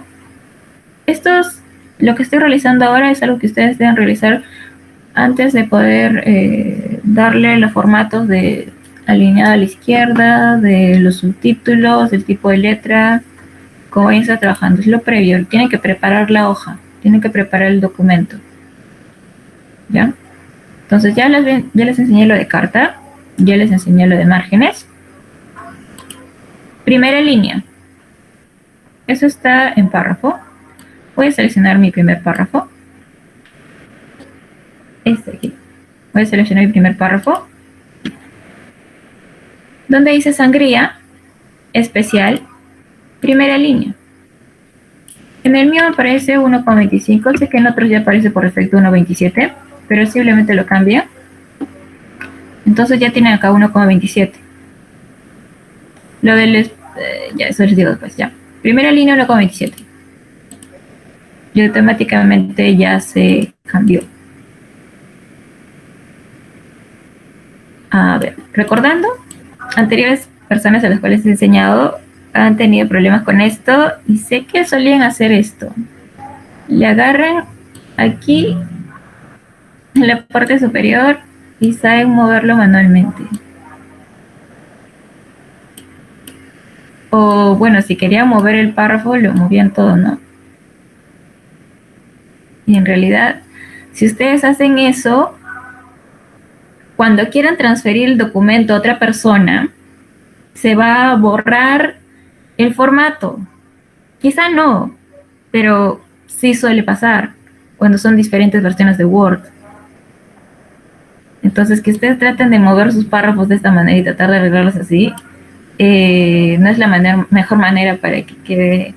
Lo que estoy realizando ahora es algo que ustedes deben realizar antes de poder darle los formatos de alineado a la izquierda, de los subtítulos, del tipo de letra, cómo vayan a estar trabajando. Es lo previo, tienen que preparar la hoja, tienen que preparar el documento. ¿Ya? Entonces ya les enseñé lo de carta, ya les enseñé lo de márgenes. Primera línea. Eso está en párrafo. Voy a seleccionar mi primer párrafo. Este aquí. Voy a seleccionar mi primer párrafo. Donde dice sangría especial, primera línea. En el mío aparece 1,25, sé que en otros ya aparece por defecto 1,27, pero simplemente lo cambia. Entonces ya tienen acá 1,27. Lo del... ya, eso les digo después, ya. Primera línea 1,27. Y automáticamente ya se cambió. A ver, recordando, anteriores personas a las cuales he enseñado han tenido problemas con esto y sé que solían hacer esto. Le agarran aquí en la parte superior y saben moverlo manualmente. O bueno, si querían mover el párrafo, lo movían todo, ¿no? Y en realidad, si ustedes hacen eso, cuando quieran transferir el documento a otra persona, se va a borrar el formato. Quizá no, pero sí suele pasar cuando son diferentes versiones de Word. Entonces, que ustedes traten de mover sus párrafos de esta manera y tratar de arreglarlos así, no es la mejor manera para que quede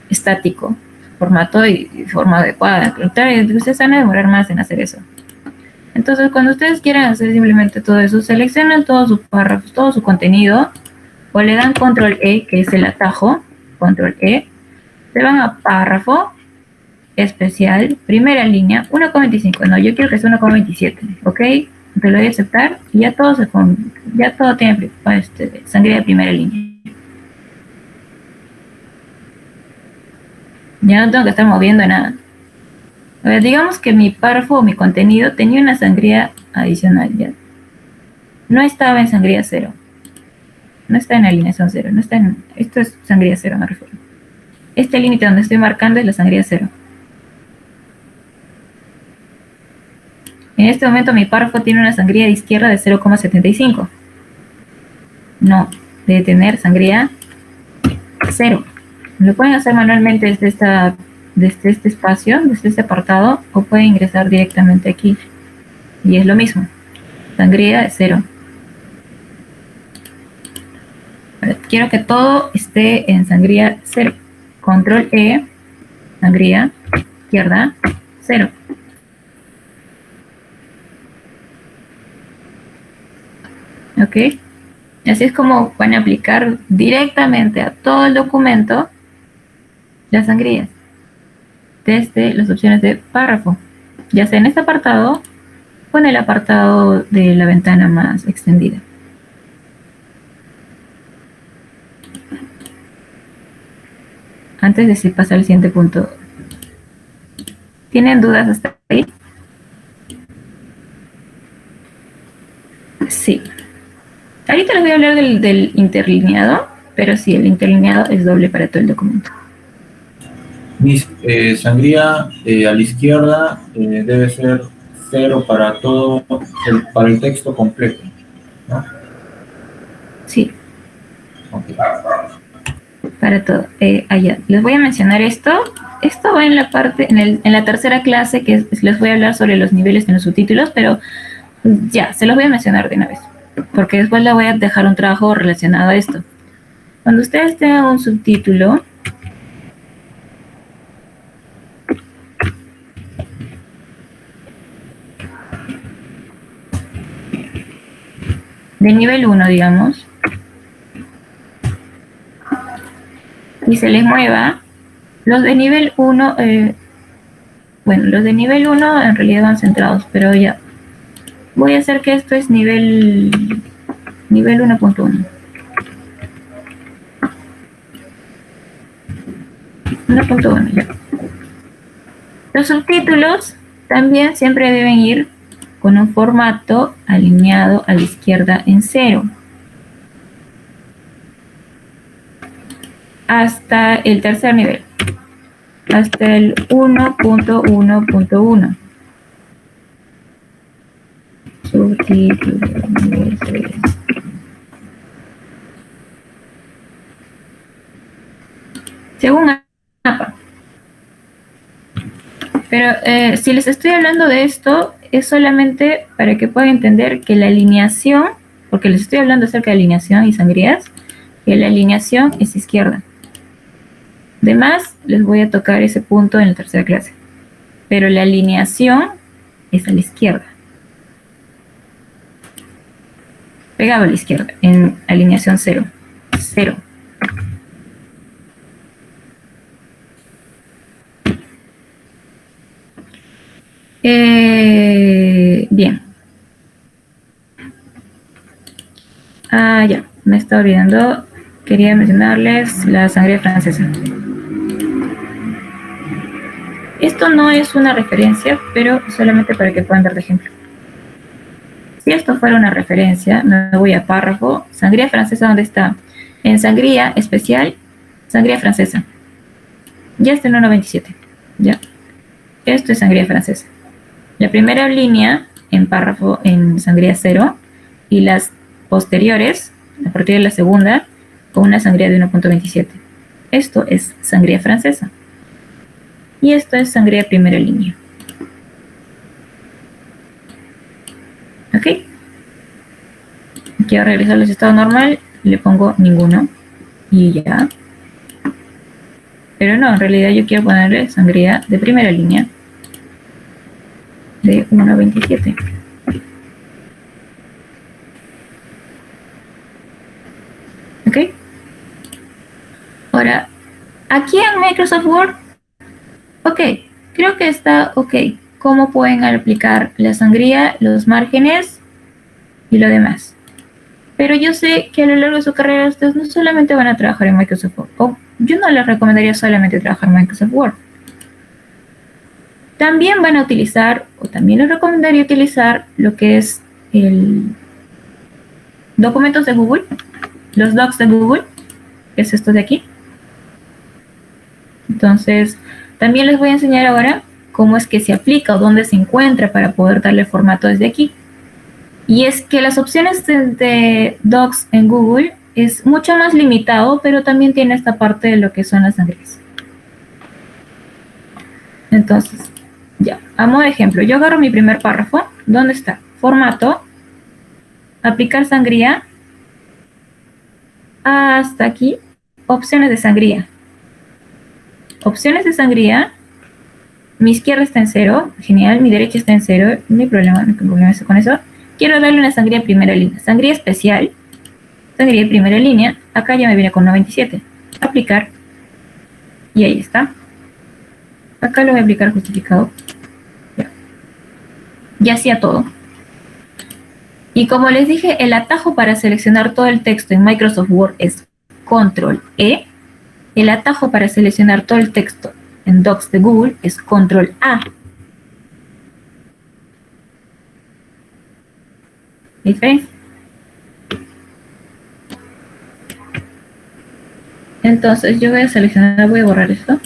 estático, formato y forma adecuada. Ustedes van a demorar más en hacer eso. Entonces, cuando ustedes quieran hacer simplemente todo eso, seleccionan todos sus párrafos, todo su contenido, o le dan control E, que es el atajo, control E, se van a párrafo, especial, primera línea, 1,25, no, yo quiero que sea 1,27, ¿ok? Entonces lo voy a aceptar y ya todo tiene sangría de primera línea. Ya no tengo que estar moviendo nada. A ver, digamos que mi párrafo o mi contenido tenía una sangría adicional, ya. No estaba en sangría 0. No está en alineación 0. No está en, esto es sangría 0, me refiero. Este límite donde estoy marcando es la sangría 0. En este momento mi párrafo tiene una sangría de izquierda de 0,75. No, debe tener sangría 0. Lo pueden hacer manualmente desde este espacio, desde este apartado, o pueden ingresar directamente aquí. Y es lo mismo. Sangría de 0. Quiero que todo esté en sangría 0. Control E, sangría, izquierda, 0. ¿Ok? Así es como van a aplicar directamente a todo el documento las sangrías desde las opciones de párrafo, ya sea en este apartado o en el apartado de la ventana más extendida. Antes de pasar al siguiente punto, ¿tienen dudas hasta ahí? Sí. Ahorita les voy a hablar del interlineado, pero sí, el interlineado es doble para todo el documento. Sangría a la izquierda debe ser 0 para todo, para el texto completo, ¿no? Sí. Okay. Para todo. Allá. Les voy a mencionar esto. Esto va en la parte, en la tercera clase, que les voy a hablar sobre los niveles en los subtítulos, pero ya, se los voy a mencionar de una vez, porque después les voy a dejar un trabajo relacionado a esto. Cuando ustedes tengan un subtítulo, de nivel 1, digamos, y se les mueva, los de nivel 1, bueno, los de nivel 1 en realidad van centrados, pero ya, voy a hacer que esto es nivel 1.1. 1.1, ya. Los subtítulos también siempre deben ir con un formato alineado a la izquierda en 0. Hasta el tercer nivel. Hasta el 1.1.1. Subtítulos nivel 3. según mapa. Pero si les estoy hablando de esto, es solamente para que puedan entender que la alineación, porque les estoy hablando acerca de alineación y sangrías, que la alineación es izquierda. Además, les voy a tocar ese punto en la tercera clase. Pero la alineación es a la izquierda. Pegado a la izquierda, en alineación 0. 0. Bien. Ya, me está olvidando. Quería mencionarles la sangría francesa. Esto no es una referencia, pero solamente para que puedan ver de ejemplo. Si esto fuera una referencia, me voy a párrafo. Sangría francesa, ¿dónde está? En sangría especial, sangría francesa. Ya está en 1.27. Ya. Esto es sangría francesa. La primera línea en párrafo en sangría 0 y las posteriores, a partir de la segunda, con una sangría de 1.27. Esto es sangría francesa. Y esto es sangría primera línea. ¿Ok? Quiero regresar al estado normal, le pongo ninguno. Y ya. Pero no, en realidad yo quiero ponerle sangría de primera línea de 1.27. ¿Ok? Ahora, aquí en Microsoft Word, ok, creo que está ok. ¿Cómo pueden aplicar la sangría, los márgenes y lo demás? Pero yo sé que a lo largo de su carrera ustedes no solamente van a trabajar en Microsoft Word, o yo no les recomendaría solamente trabajar en Microsoft Word. También van a utilizar, o también les recomendaría utilizar lo que es el documentos de Google, los docs de Google, que es esto de aquí. Entonces, también les voy a enseñar ahora cómo es que se aplica o dónde se encuentra para poder darle formato desde aquí. Y es que las opciones de docs en Google es mucho más limitado, pero también tiene esta parte de lo que son las sangrías. Entonces, ya, a modo de ejemplo, yo agarro mi primer párrafo. ¿Dónde está? Formato, aplicar sangría, hasta aquí, opciones de sangría. Opciones de sangría, mi izquierda está en 0, genial, mi derecha está en 0, no hay problema con eso. Quiero darle una sangría primera línea, sangría especial, sangría de primera línea, acá ya me viene con 97, aplicar, y ahí está. Acá lo voy a aplicar justificado. Ya hacía todo. Y como les dije, el atajo para seleccionar todo el texto en Microsoft Word es Control E. El atajo para seleccionar todo el texto en Docs de Google es Control A. ¿Diferencia? Entonces yo voy a seleccionar, voy a borrar esto.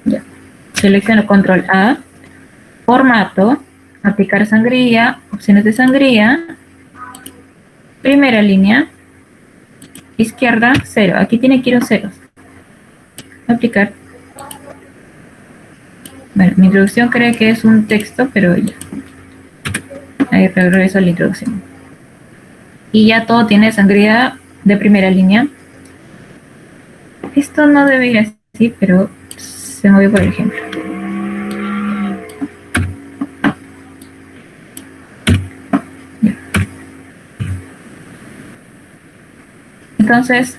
Ya. Selecciono Control A, formato, aplicar sangría, opciones de sangría, primera línea, izquierda, 0. Aquí tiene que ir un 0. Aplicar. Bueno, mi introducción cree que es un texto, pero ya. Ahí regreso a la introducción. Y ya todo tiene sangría de primera línea. Esto no debe ir así, pero se movió por el ejemplo. Ya. Entonces,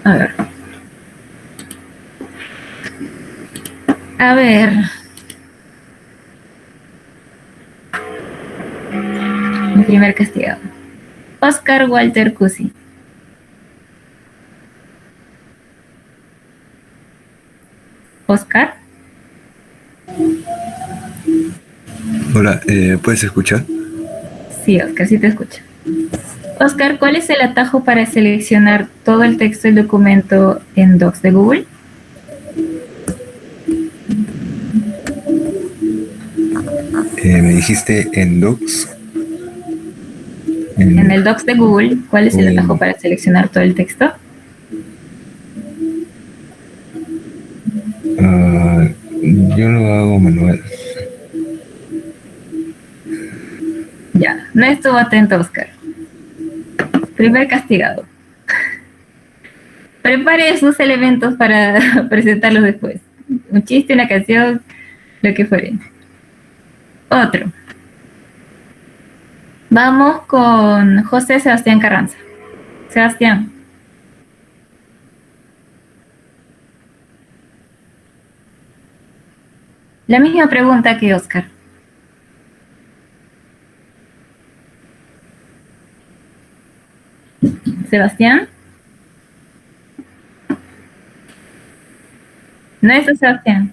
a ver. A ver. Mi primer castigado. Oscar Walter Cusi. Oscar. Hola, ¿puedes escuchar? Sí, Oscar, sí te escucho. Oscar, ¿cuál es el atajo para seleccionar todo el texto del documento en Docs de Google? Me dijiste en Docs. En el Docs de Google, ¿cuál es el atajo para seleccionar todo el texto? Yo lo hago manual. Ya, no estuvo atento, Oscar. Primer castigado. Prepare sus elementos para presentarlos después. Un chiste, una canción, lo que fuere. Otro. Vamos con José Sebastián Carranza. Sebastián. La misma pregunta que Oscar. Sebastián. No es Sebastián.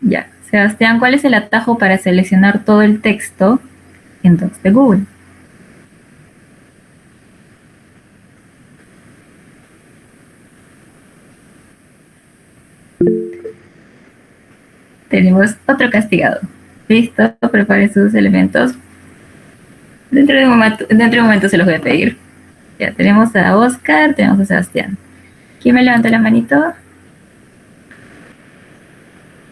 Ya. Sebastián, ¿cuál es el atajo para seleccionar todo el texto en Docs de Google? Tenemos otro castigado. Listo, prepare sus elementos. Dentro de un momento se los voy a pedir. Ya tenemos a Oscar, tenemos a Sebastián. ¿Quién me levanta la manito?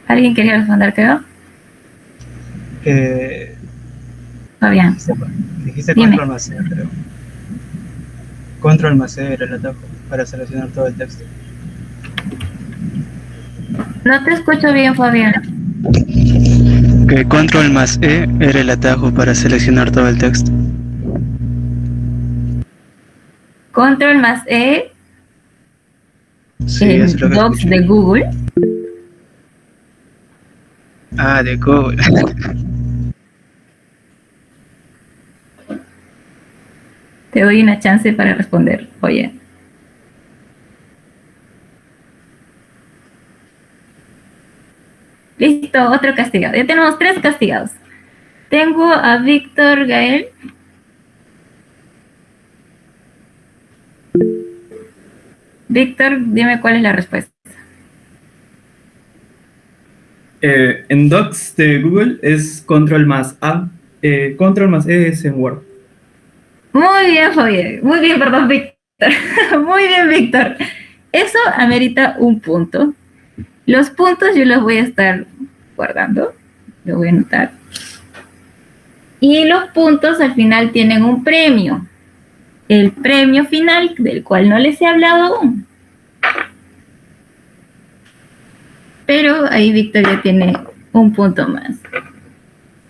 ¿Alguien quería responder, creo? Fabián. Dijiste Dime. control más C, creo. Control más C era el atajo para seleccionar todo el texto. No te escucho bien, Fabián. Que control más E era el atajo para seleccionar todo el texto. Control más E Sí, en eso es lo que Docs escuché. de Google. Ah, de Google. Te doy una chance para responder. Oye. Listo, otro castigado. Ya tenemos 3 castigados. Tengo a Víctor Gael. Víctor, dime cuál es la respuesta. En Docs de Google es Control más A. Control más E es en Word. Muy bien, Fabián. Muy bien, perdón, Víctor. Muy bien, Víctor. Eso amerita un punto. Los puntos yo los voy a estar guardando. Lo voy a anotar. Y los puntos al final tienen un premio. El premio final, del cual no les he hablado aún. Pero ahí Víctor ya tiene un punto más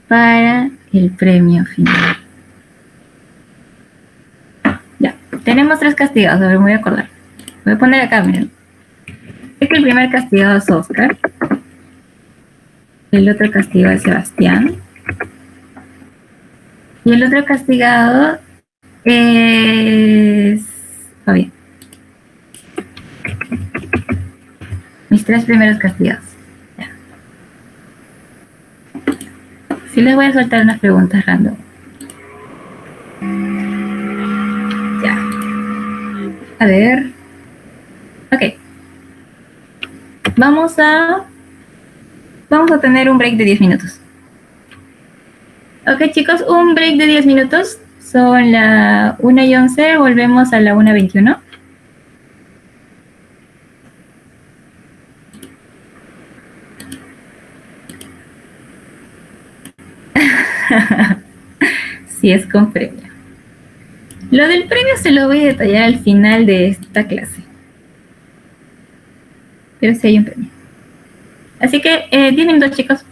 para el premio final. Ya, tenemos 3 castigados, a ver, me voy a acordar. Voy a poner acá, miren. Es que el primer castigado es Oscar. El otro castigado es Sebastián. Y el otro castigado es Fabián. Mis 3 primeros castigados. Ya. Sí les voy a soltar unas preguntas random. Ya. A ver. Ok. Vamos a tener un break de 10 minutos. Ok, chicos, un break de 10 minutos. Son la 1:11, volvemos a la 1:21. Sí, es con premio. Lo del premio se lo voy a detallar al final de esta clase. Pero sí hay un premio. Así que 10 minutos, chicos.